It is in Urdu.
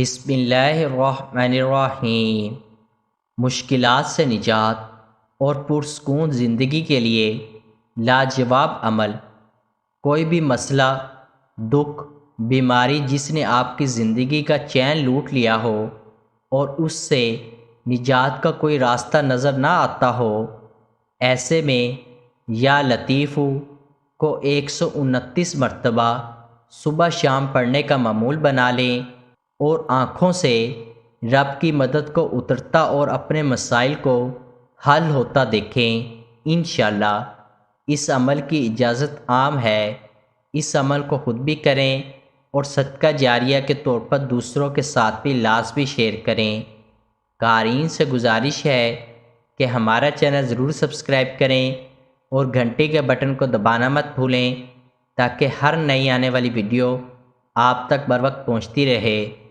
بسم اللہ الرحمن الرحیم۔ مشکلات سے نجات اور پرسکون زندگی کے لیے لاجواب عمل۔ کوئی بھی مسئلہ، دکھ، بیماری جس نے آپ کی زندگی کا چین لوٹ لیا ہو اور اس سے نجات کا کوئی راستہ نظر نہ آتا ہو، ایسے میں یا لطیفو کو 129 مرتبہ صبح شام پڑھنے کا معمول بنا لیں اور آنکھوں سے رب کی مدد کو اترتا اور اپنے مسائل کو حل ہوتا دیکھیں۔ انشاءاللہ اس عمل کی اجازت عام ہے۔ اس عمل کو خود بھی کریں اور صدقہ جاریہ کے طور پر دوسروں کے ساتھ بھی لازمی شیئر کریں۔ قارئین سے گزارش ہے کہ ہمارا چینل ضرور سبسکرائب کریں اور گھنٹی کے بٹن کو دبانا مت بھولیں تاکہ ہر نئی آنے والی ویڈیو آپ تک بر وقت پہنچتی رہے۔